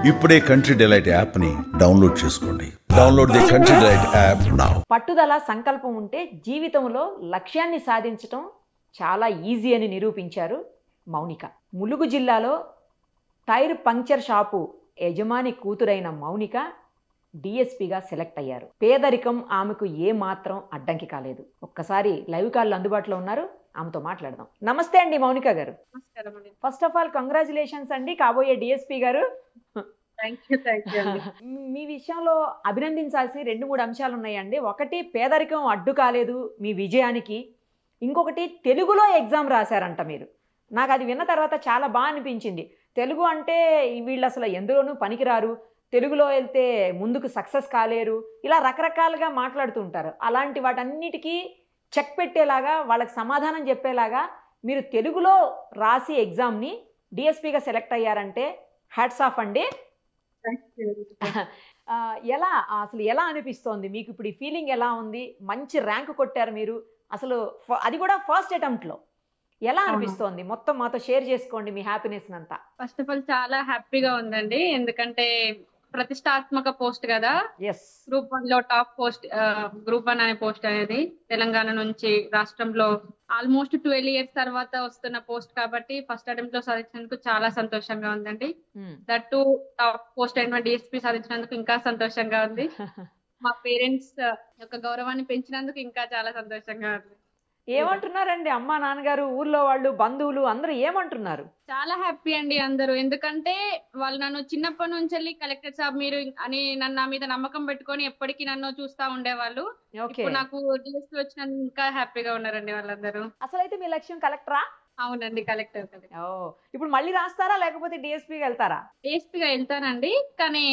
ఇప్పుడే country delight app ని download చేసుకోండి. Download the country delight app now. పట్టుదల సంకల్పం ఉంటే జీవితంలో లక్ష్యాన్ని సాధించటం చాలా ఈజీ అని నిరూపించారు మౌనిక. ములుగు జిల్లాలో టైర్ పంక్చర్ షాపు యజమాని కూతురైన మౌనిక డిఎస్పీగా సెలెక్ట్ అయ్యారు. పేదరికం ఆమెకు ఏమాత్రం అడ్డంకి కాలేదు. ఒక్కసారి లైవ్ కాల్ అందుబాటులో ఉన్నారు, ఆమెతో మాట్లాడదాం. నమస్తే అండి మౌనిక గారు. ఫస్ట్ ఆఫ్ ఆల్ కంగ్రాచులేషన్స్ అండి కాబోయే డిఎస్పీ గారు. మీ విషయంలో అభినందించాల్సి 2-3 అంశాలు ఉన్నాయండి. ఒకటి, పేదరికం అడ్డు కాలేదు మీ విజయానికి. ఇంకొకటి, తెలుగులో ఎగ్జామ్ రాశారంట మీరు. నాకు అది విన్న తర్వాత చాలా బాగా అనిపించింది. తెలుగు అంటే వీళ్ళు అసలు ఎందులోనూ పనికిరారు, తెలుగులో వెళ్తే ముందుకు సక్సెస్ కాలేరు, ఇలా రకరకాలుగా మాట్లాడుతూ ఉంటారు. అలాంటి వాటన్నిటికీ చెక్ పెట్టేలాగా, వాళ్ళకి సమాధానం చెప్పేలాగా మీరు తెలుగులో రాసి ఎగ్జామ్ని డిఎస్పీగా సెలెక్ట్ అయ్యారంటే హ్యాట్స్ ఆఫ్ అండి. ఎలా అనిపిస్తోంది మీకు ఇప్పుడు? ఈ ఫీలింగ్ ఎలా ఉంది? మంచి ర్యాంక్ కొట్టారు మీరు, అసలు అది కూడా ఫస్ట్ అటెంప్ట్లో. ఎలా అనిపిస్తోంది? మొత్తం మాతో షేర్ చేసుకోండి మీ హ్యాపీనెస్ అంతా. ఫస్ట్ ఆఫ్ ఆల్ చాలా హ్యాపీగా ఉందండి, ఎందుకంటే ప్రతిష్టాత్మక పోస్ట్ కదా. గ్రూప్ 1 లో టాప్ పోస్ట్, గ్రూప్ 1 అనే పోస్ట్ అనేది తెలంగాణ నుంచి రాష్ట్రంలో ఆల్మోస్ట్ 12 years తర్వాత వస్తున్న పోస్ట్ కాబట్టి ఫస్ట్ అటెంప్ట్ లో సాధించినందుకు చాలా సంతోషంగా ఉందండి. దట్టు టాప్ పోస్ట్ అయిన డిఎస్పీ సాధించినందుకు ఇంకా సంతోషంగా ఉంది. మా పేరెంట్స్ యొక్క గౌరవాన్ని పెంచినందుకు ఇంకా చాలా సంతోషంగా ఉంది. ఏమంటున్నారండి అమ్మా నాన్నగారు, ఊర్లో వాళ్ళు, బంధువులు అందరూ ఏమంటున్నారు? చాలా హ్యాపీ అండి అందరూ, ఎందుకంటే వాళ్ళు నన్ను చిన్నప్పటి నుంచి వెళ్ళి కలెక్టర్ సాబ్ మీరు అని నన్ను నా మీద నమ్మకం పెట్టుకొని ఎప్పటికీ నన్ను చూస్తా ఉండేవాళ్ళు. ఇప్పుడు నాకు డిఎస్పీ వచ్చినందుకు ఇంకా హ్యాపీగా ఉన్నారండి వాళ్ళందరూ. అసలైతే మీ లక్ష్యం కలెక్టరా? అవునండి, కలెక్టర్. ఇప్పుడు మళ్ళీ రాస్తారా లేకపోతే డిఎస్పీగా వెళ్తారా? డిఎస్పీగా వెళ్తానండి, కానీ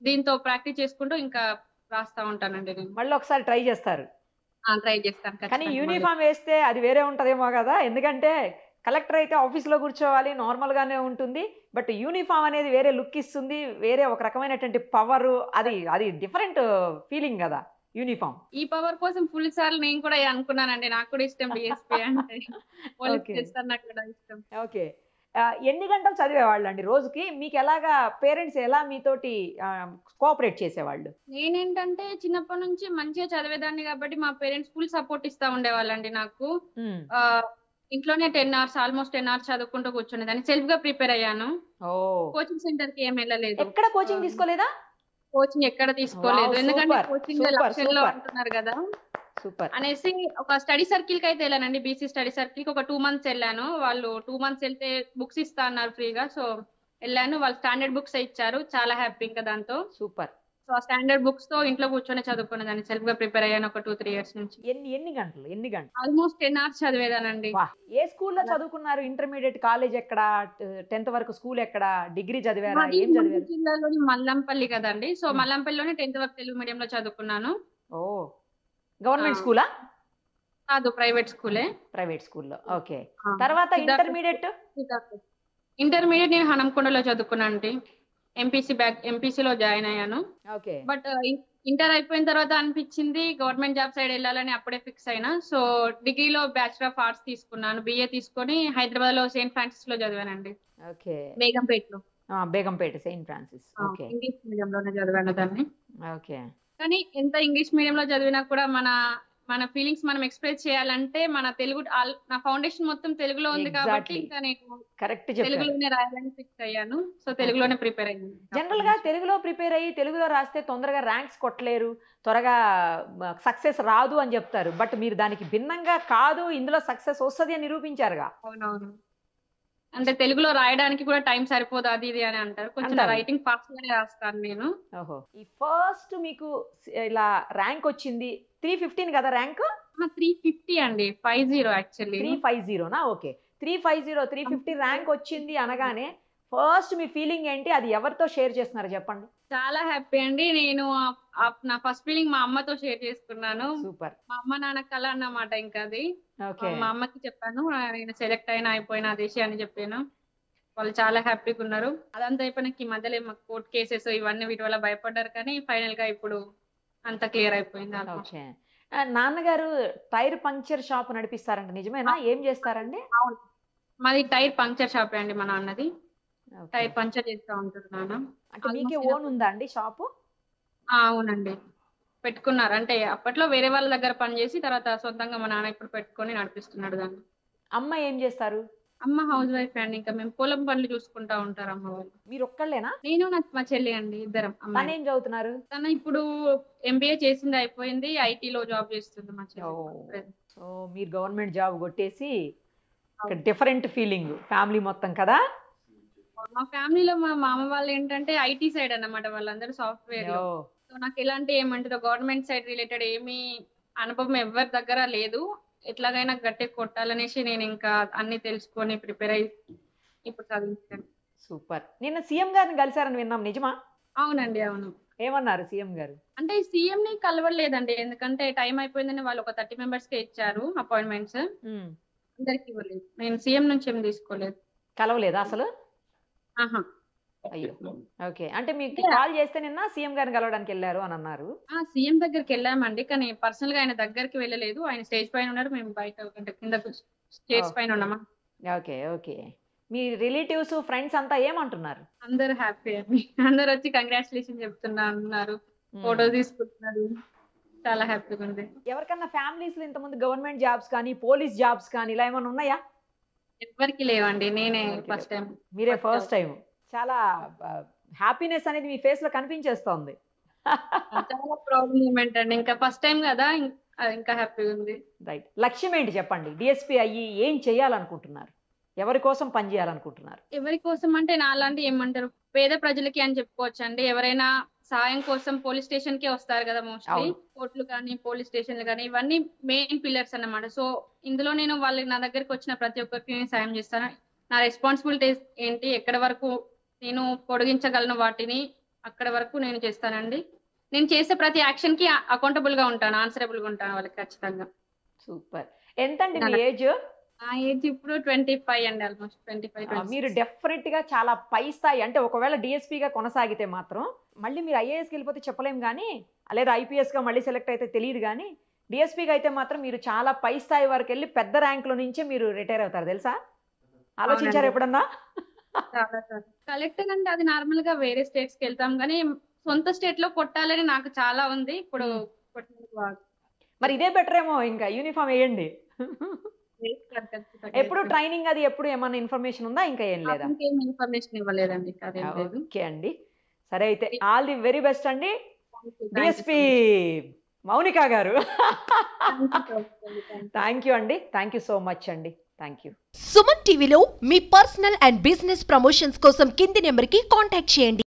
దీంతో ప్రాక్టీస్ చేసుకుంటూ ఇంకా రాస్తా ఉంటానండి. మళ్ళీ ఒకసారి ట్రై చేస్తారు? ట్రై చేస్తాను. కానీ యూనిఫామ్ వేస్తే అది వేరే ఉంటదేమో కదా, ఎందుకంటే కలెక్టర్ అయితే ఆఫీస్లో కూర్చోవాలి, నార్మల్గానే ఉంటుంది. బట్ యూనిఫామ్ అనేది వేరే లుక్ ఇస్తుంది, వేరే ఒక రకమైనటువంటి పవర్, అది డిఫరెంట్ ఫీలింగ్ కదా యూనిఫామ్. ఈ పవర్ కోసం ఫుల్ సార్లు నేను కూడా అనుకున్నానండి, నాకు కూడా ఇష్టం డిఎస్పీ అంటే. నాకు కూడా ఇష్టం. ఓకే, ఎన్ని గంటలు చదివేవాళ్ళండి రోజుకి? మీకు ఎలాగా పేరెంట్స్ ఎలా మీతోటి కోఆపరేట్ చేసేవాళ్ళు? నేనేంటంటే చిన్నప్పటి నుంచి మంచిగా చదివేదాన్ని కాబట్టి మా పేరెంట్స్ ఫుల్ సపోర్ట్ ఇస్తా ఉండేవాళ్ళండి నాకు. ఇంట్లోనే 10 hours, ఆల్మోస్ట్ 10 hours చదువుకుంటూ కూర్చునేదాన్ని. సెల్ఫ్ గా ప్రిపేర్ అయ్యాను. కోచింగ్ సెంటర్ కి ఏం వెళ్ళలేదు. ఎక్కడ కోచింగ్ తీసుకోలేదా? కోచింగ్ ఎక్కడ తీసుకోలేదు, ఎందుకంటే కోచింగ్ లక్షల్లో అంటున్నారు కదా అనేసి. ఒక స్టడీ సర్కిల్ కి అయితే వెళ్ళానండి, బీసీ స్టడీ సర్కిల్ కి ఒక 2 months వెళ్ళాను. వాళ్ళు 2 months వెళ్తే బుక్స్ ఇస్తా అన్నారు ఫ్రీగా, సో వెళ్ళాను. వాళ్ళు స్టాండర్డ్ బుక్స్ ఇచ్చారు, చాలా హ్యాపీ ఇంకా దాంతో. సూపర్. సో ఆ స్టాండర్డ్ బుక్స్ తో ఇంట్లో కూర్చొని చదువుకునేదాన్ని. సెల్ఫ్ గా ప్రిపేర్ అయ్యాను ఒక 2-3 years నుంచి. ఎన్ని గంటలు? Almost 10 hours చదివేదానండి. ఏ స్కూల్లో చదువుకున్నారు? ఇంటర్మీడియట్, కాలేజ్ ఎక్కడ? 10th వరకు స్కూల్ ఎక్కడ? డిగ్రీ చదివారా? ఏం చదివారు? జిల్లాలోని మల్లంపల్లి కదండి, సో మల్లంపల్లిలోనే 10th వరకు తెలుగు మీడియం లో చదువుకున్నాను. గవర్నమెంట్ స్కూలా? కాదు, ప్రైవేట్ స్కూలే. ప్రైవేట్ స్కూల్లో. ఓకే, తర్వాత ఇంటర్మీడియట్ నేను హనంకొండలో చదువుకున్నాను. ఎంపీసీలో జాయిన్ అయ్యాను. బట్ ఇంటర్ అయిపోయిన తర్వాత అనిపించింది గవర్నమెంట్ జాబ్ సైడ్ వెళ్ళాలని, అప్పుడే ఫిక్స్ అయినా. సో డిగ్రీలో బ్యాచిలర్ ఆఫ్ ఆర్ట్స్ తీసుకున్నాను. బిఏ తీసుకొని హైదరాబాద్ లో సెయింట్ ఫ్రాన్సిస్ లో చదివానండి. Begumpet Saint Francis. English medium లోనే చదివాను దాన్ని. ఓకే, కానీ ఎంత ఇంగ్లీష్ మీడియం లో చదివినా కూడా మన ఫీలింగ్స్ మనం ఎక్స్ప్రెస్ చేయాలంటే మన తెలుగు, నా ఫౌండేషన్ మొత్తం తెలుగులో ఉంది కాబట్టి ఇంకా నేను తెలుగులోనే రాయాలని ఫిక్స్ అయ్యాను. సో తెలుగులోనే ప్రిపేర్ అయ్యాను. జనరల్ గా తెలుగులో ప్రిపేర్ అయ్యి తెలుగులో రాస్తే తొందరగా ర్యాంక్స్ కొట్టలేరు, త్వరగా సక్సెస్ రాదు అని చెప్తారు. బట్ మీరు దానికి భిన్నంగా కాదు, ఇందులో సక్సెస్ వస్తుంది అని నిరూపించారుగా. అవునవును, అంటే తెలుగులో రాయడానికి కూడా టైం సరిపోదు అది ఇది అని అంటారు. కొంచెం రైటింగ్ ఫాస్ట్ గానే రాస్తాను నేను. ఈ ఫస్ట్ మీకు ఇలా ర్యాంక్ వచ్చింది 315 కదా ర్యాంక్? 350 అండి, 50 యాక్చువల్లీ. 350నా? ఓకే, 350 ర్యాంక్ వచ్చింది అనగానే ఫస్ట్ మీ ఫీలింగ్ ఏంటి? అది ఎవరితో షేర్ చేస్తున్నారు చెప్పండి. చాలా హ్యాపీ అండి. నేను నా ఫస్ట్ ఫీలింగ్ మా అమ్మతో షేర్ చేసుకున్నాను. సూపర్. మా అమ్మ నాన్న కళ అన్నమాట. ఇంకా అది మా అమ్మకి చెప్పాను, నేను సెలెక్ట్ అయిపోయిన దేశీ అని చెప్పాను. వాళ్ళు చాలా హ్యాపీగా ఉన్నారు. అదంతా అయిపోయినాక ఈ మధ్యలో మాకు కోర్ట్ కేసెస్ ఇవన్నీ వీటి వల్ల భయపడ్డారు, కానీ ఫైనల్ గా ఇప్పుడు అంత క్లియర్ అయిపోయింది. నాన్నగారు టైర్ పంక్చర్ షాప్ నడిపిస్తారంట, నిజమేనా? ఏం చేస్తారండి? మాది టైర్ పంక్చర్ షాప్ అండి మా నాన్నది. టైర్ పంచర్ చేస్తూ ఉంటాడు నాన్న. అంటే మీకే ఓన్ ఉందా అండి షాపు? అవునండి, పెట్టుకున్నారు. అంటే అప్పట్లో వేరే వాళ్ళ దగ్గర పనిచేసి తర్వాత సొంతంగా మా నాన్న ఇప్పుడు పెట్టుకొని నడిపిస్తున్నాడు దాన్ని. అమ్మ ఏం చేస్తారు? అమ్మ హౌస్ వైఫ్ అండి. ఇంకా మేము పొలం పనులు చూసుకుంటా ఉంటారు అమ్మ వాళ్ళు. మీరు ఒక్కళ్ళేనా? నేను మా చెల్లి అండి, ఇద్దరం. తను ఏం చదువుతున్నారు? తను ఇప్పుడు MBA చేసింది, అయిపోయింది. ఐటీలో జాబ్ చేస్తుంది మా చెల్లి. సో మీరు గవర్నమెంట్ జాబ్ కొట్టేసి డిఫరెంట్ ఫీలింగ్ ఫ్యామిలీ మొత్తం కదా? మా ఫ్యామిలీలో మా మామ వాళ్ళు ఏంటంటే IT సైడ్ అన్నమాట, వాళ్ళందరూ సాఫ్ట్వేర్. సో నాకు ఎలాంటి ఏమంటారు గవర్నమెంట్ సైడ్ రిలేటెడ్ ఏమీ అనుభవం ఎవరి దగ్గర లేదు. ఎట్లాగైనా గట్టి కొట్టాలనేసి నేను ఇంకా అన్ని తెలుసుకొని ప్రిపేర్ అయ్యి ఇప్పుడు చదివించాను. సూపర్. నిన్న సీఎం గారిని కలిసారని విన్నాం, నిజమా? అవునండి, అవును. ఏమన్నారు సీఎం గారు? అంటే సీఎం ని కలవలేదండి, ఎందుకంటే టైం అయిపోయిందని వాళ్ళు ఒక 30 మెంబర్స్ కే ఇచ్చారు అపాయింట్మెంట్స్. అందరికి ఇవ్వలేదు. నేను సీఎం నుంచి ఏం తీసుకోలేదు. కలవలేదా అసలు? ఆహా. అయ్యో, ఓకే. అంటే మీకు కాల్ చేస్తే నిన్న సీఎం గారిని కలవడానికి వెళ్ళారు అని అన్నారు. సీఎం దగ్గరికి వెళ్ళామండి, కానీ పర్సనల్ గా ఆయన దగ్గరికి వెళ్ళలేదు. ఆయన స్టేజ్ పైన ఉన్నారు, మేము బయట అంటే కింద స్టేజ్ పైన ఉన్నామా. Okay okay. మీ రిలేటివ్స్ ఫ్రెండ్స్ అంతా ఏమంటున్నారు? అందరు హ్యాపీ అండి, అందరు వచ్చి కంగ్రాచులేషన్ చెప్తున్నారు, ఫోటో తీసుకుంటున్నారు. చాలా హ్యాపీగా ఉంది. ఎవరికన్నా ఫ్యామిలీస్ లో ఇంతకుముందు గవర్నమెంట్ జాబ్స్ కానీ పోలీస్ జాబ్స్ కానీ ఇలా ఏమైనా ఉన్నాయా? ఎవరికి లేవండి, నేనే ఫస్ట్ టైం. మీరే ఫస్ట్ టైం. చాలా హ్యాపీనెస్ అనేది మీ ఫేస్ లో కనిపించేస్తోంది. చాలా ప్రౌడ్ మూమెంట్ అండి, ఇంకా ఫస్ట్ టైం కదా, ఇంకా హ్యాపీగా ఉంది. రైట్. లక్ష్యం ఏంటి చెప్పండి? డిఎస్పీ అయ్యి ఏం చేయాలనుకుంటున్నారు? ఎవరి కోసం పని చేయాలనుకుంటున్నారు? ఎవరి కోసం అంటే నాలాంటి ఏమంటారు పేద ప్రజలకి అని చెప్పుకోవచ్చు అండి. ఎవరైనా సాయం కోసం పోలీస్ స్టేషన్ కే వస్తారు కదా మోస్ట్లీ. కోర్టులు కానీ పోలీస్ స్టేషన్లు కానీ ఇవన్నీ మెయిన్ పిల్లర్స్ అన్నమాట. సో ఇందులో నేను వాళ్ళకి నా దగ్గరికి వచ్చిన ప్రతి ఒక్కరికి నేను సాయం చేస్తాను. నా రెస్పాన్సిబిలిటీ ఏంటి, ఎక్కడ వరకు నేను పొడిగించగలను వాటిని అక్కడ వరకు నేను చేస్తానండి. నేను చేసే ప్రతి యాక్షన్ కి అకౌంటబుల్ గా ఉంటాను, ఆన్సరబుల్ గా ఉంటాను వాళ్ళకి ఖచ్చితంగా. సూపర్. ఎంతండి మీ ఏజ్? నా ఏజ్ ఇప్పుడు 25 అండి, ఆల్మోస్ట్ 25. మీరు డెఫినెట్ గా చాలా పై స్థాయి, అంటే ఒకవేళ డిఎస్పీగా కొనసాగితే మాత్రం మళ్ళీ మీరు ఐఏఎస్కి వెళ్ళిపోతే చెప్పలేం కానీ, లేదా ఐపీఎస్గా మళ్ళీ సెలెక్ట్ అయితే తెలియదు కానీ, డిఎస్పీగా అయితే మాత్రం మీరు చాలా పై స్థాయి వరకు వెళ్ళి పెద్ద ర్యాంకుల నుంచే మీరు రిటైర్ అవుతారు తెలుసా? ఆలోచించారు ఎప్పుడన్నా? కలెక్టర్ అంటే అది నార్మల్ గా వేరే స్టేట్స్ కి వెళ్తాం కానీ సొంత స్టేట్ లో కొట్టాలని నాకు చాలా ఉంది. ఇప్పుడు మరి ఇదే బెటర్ ఏమో, ఇంకా యూనిఫామ్ వేయండి. ఎప్పుడు ట్రైనింగ్ అది ఎప్పుడు ఏమన్నా ఇన్ఫర్మేషన్ ఉందా? ఇంకా ఏం లేదా? ఇన్ఫర్మేషన్ ఇవ్వలేదండి. ఓకే అండి, సరే అయితే ఆల్ ది వెరీ బెస్ట్ అండి డిఎస్పీ మౌనిక గారు. థ్యాంక్ యూ అండి, థ్యాంక్ యూ సో మచ్ అండి, థ్యాంక్ యూ. సుమన్ టీవీలో మీ పర్సనల్ అండ్ బిజినెస్ ప్రమోషన్స్ కోసం కింది నెంబర్కి కాంటాక్ట్ చేయండి.